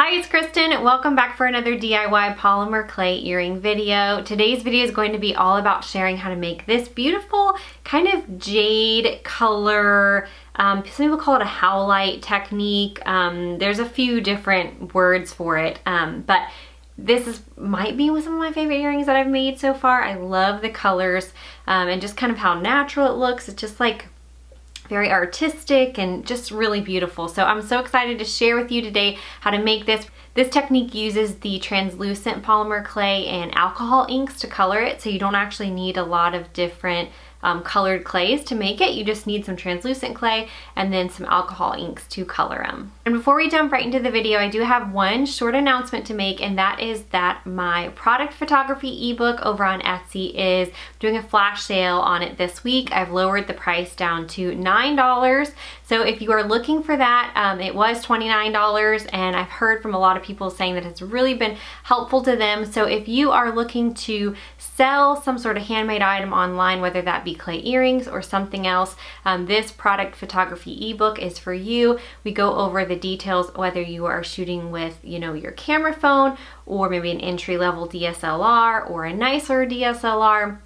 Hi, it's Kristen. Welcome back for another DIY polymer clay earring video. Today's video is going to be all about sharing how to make this beautiful kind of jade color. Some people call it a howlite technique. There's a few different words for it, but might be some of my favorite earrings that I've made so far. I love the colors and just kind of how natural it looks. It's just like very artistic and just really beautiful. So I'm so excited to share with you today how to make this. This technique uses the translucent polymer clay and alcohol inks to color it, so you don't actually need a lot of different colored clays to make it. You just need some translucent clay and then some alcohol inks to color them. And before we jump right into the video, I do have one short announcement to make, and that is that my product photography ebook over on Etsy is doing a flash sale on it this week. I've lowered the price down to $9. So if you are looking for that, it was $29, and I've heard from a lot of people saying that it's really been helpful to them. So if you are looking to sell some sort of handmade item online, whether that be clay earrings or something else, this product photography ebook is for you. We go over the details, whether you are shooting with, your camera phone or maybe an entry-level DSLR or a nicer DSLR.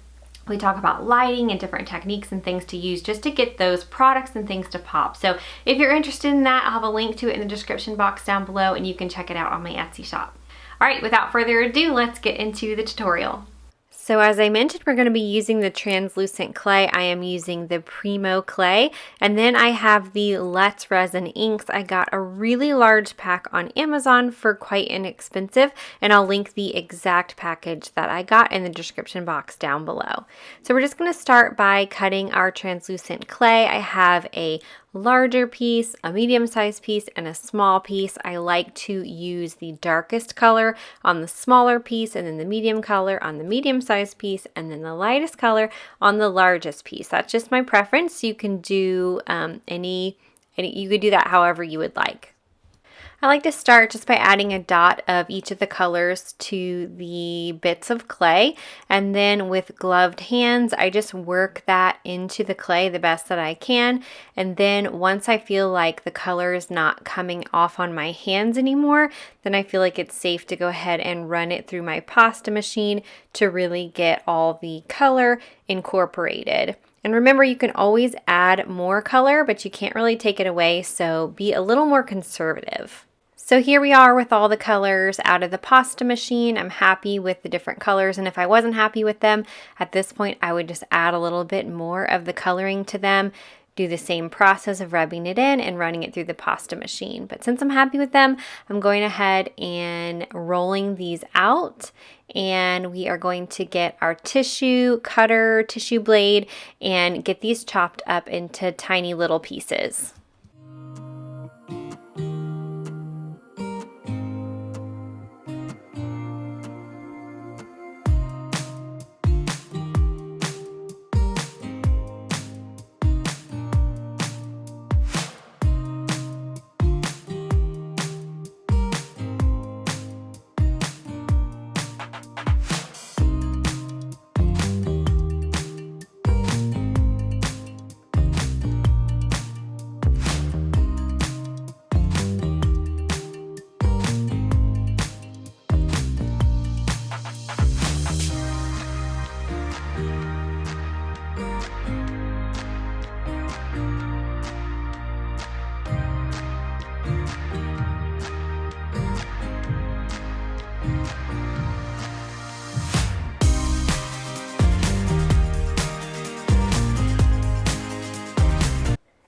We talk about lighting and different techniques and things to use just to get those products and things to pop. So if you're interested in that, I'll have a link to it in the description box down below, and you can check it out on my Etsy shop. All right, without further ado, let's get into the tutorial. So as I mentioned, we're going to be using the translucent clay. I am using the Primo clay, and then I have the Let's Resin inks. I got a really large pack on Amazon for quite inexpensive, and I'll link the exact package that I got in the description box down below. So we're just going to start by cutting our translucent clay. I have a larger piece, a medium-sized piece, and a small piece. I like to use the darkest color on the smaller piece, and then the medium color on the medium-sized piece, and then the lightest color on the largest piece. That's just my preference. You can do you could do that however you would like. I like to start just by adding a dot of each of the colors to the bits of clay, and then with gloved hands I just work that into the clay the best that I can, and then once I feel like the color is not coming off on my hands anymore, then I feel like it's safe to go ahead and run it through my pasta machine to really get all the color incorporated. And remember, you can always add more color, but you can't really take it away, so be a little more conservative. So here we are with all the colors out of the pasta machine. I'm happy with the different colors, and if I wasn't happy with them, at this point I would just add a little bit more of the coloring to them, do the same process of rubbing it in and running it through the pasta machine. But since I'm happy with them, I'm going ahead and rolling these out, and we are going to get our tissue cutter, tissue blade, and get these chopped up into tiny little pieces.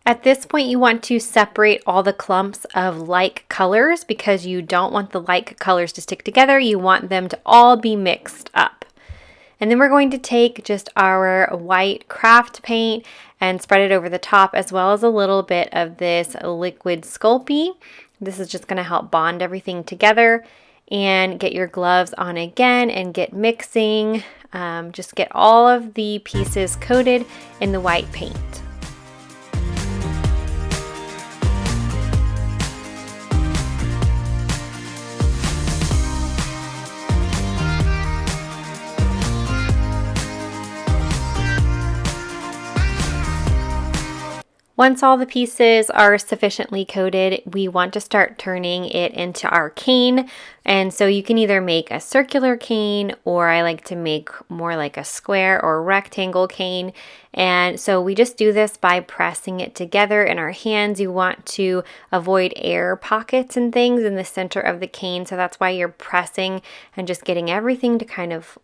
At this point, you want to separate all the clumps of like colors because you don't want the like colors to stick together. You want them to all be mixed up. And then we're going to take just our white craft paint and spread it over the top, as well as a little bit of this liquid Sculpey. This is just going to help bond everything together. And get your gloves on again and get mixing. Just get all of the pieces coated in the white paint. Once all the pieces are sufficiently coated, we want to start turning it into our cane. And so you can either make a circular cane, or I like to make more like a square or rectangle cane. And so we just do this by pressing it together in our hands. You want to avoid air pockets and things in the center of the cane. So that's why you're pressing and just getting everything to kind of,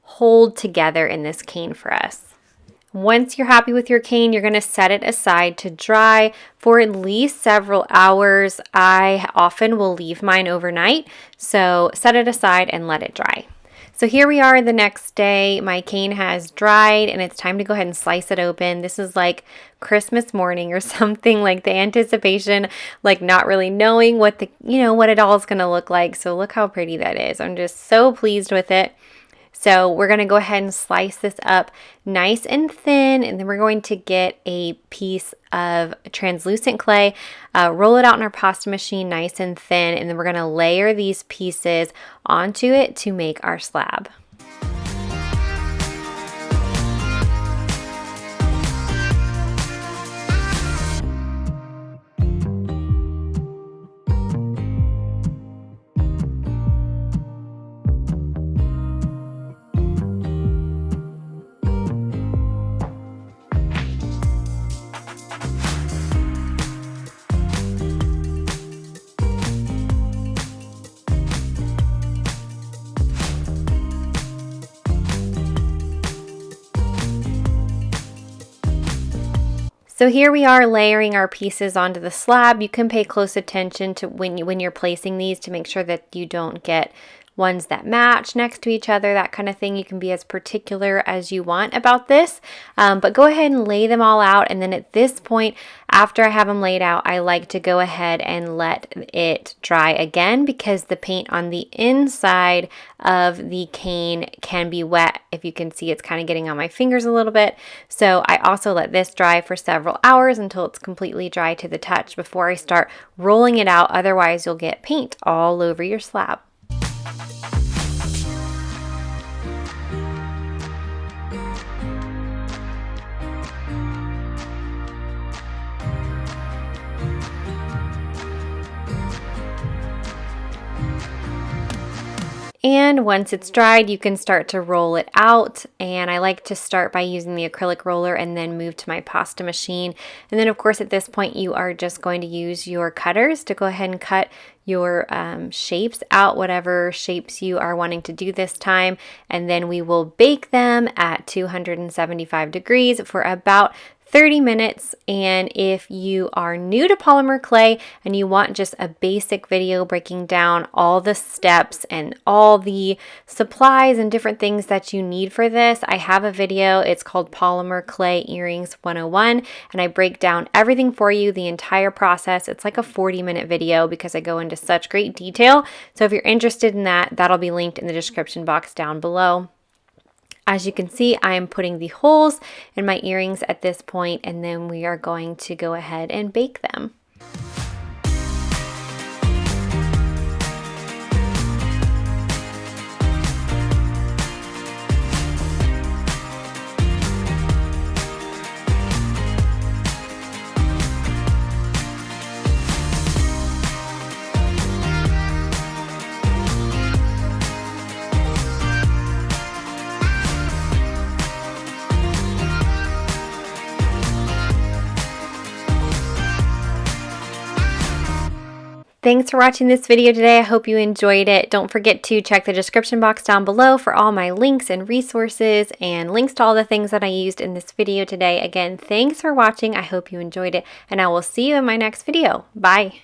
hold together in this cane for us. Once you're happy with your cane, you're going to set it aside to dry for at least several hours. I often will leave mine overnight, so set it aside and let it dry. So here we are the next day. My cane has dried and it's time to go ahead and slice it open. This is like Christmas morning or something, like the anticipation, like not really knowing what what it all is going to look like. So look how pretty that is. I'm just so pleased with it. So we're going to go ahead and slice this up nice and thin, and then we're going to get a piece of translucent clay, roll it out in our pasta machine nice and thin, and then we're going to layer these pieces onto it to make our slab. So here we are layering our pieces onto the slab. You can pay close attention to when you're placing these to make sure that you don't get ones that match next to each other, that kind of thing. You can be as particular as you want about this, but go ahead and lay them all out. And then at this point, after I have them laid out, I like to go ahead and let it dry again, because the paint on the inside of the cane can be wet. If you can see, it's kind of getting on my fingers a little bit. So I also let this dry for several hours until it's completely dry to the touch before I start rolling it out. Otherwise, you'll get paint all over your slab. And once it's dried, you can start to roll it out. And I like to start by using the acrylic roller and then move to my pasta machine. And then of course at this point you are just going to use your cutters to go ahead and cut your shapes out, whatever shapes you are wanting to do this time. And then we will bake them at 275 degrees for about 30 minutes. And if you are new to polymer clay and you want just a basic video breaking down all the steps and all the supplies and different things that you need for this, I have a video. It's called Polymer Clay Earrings 101, and I break down everything for you, the entire process. It's like a 40-minute video because I go into such great detail. So if you're interested in that, that'll be linked in the description box down below. As you can see, I am putting the holes in my earrings at this point, and then we are going to go ahead and bake them. Thanks for watching this video today. I hope you enjoyed it. Don't forget to check the description box down below for all my links and resources and links to all the things that I used in this video today. Again, thanks for watching. I hope you enjoyed it, and I will see you in my next video. Bye.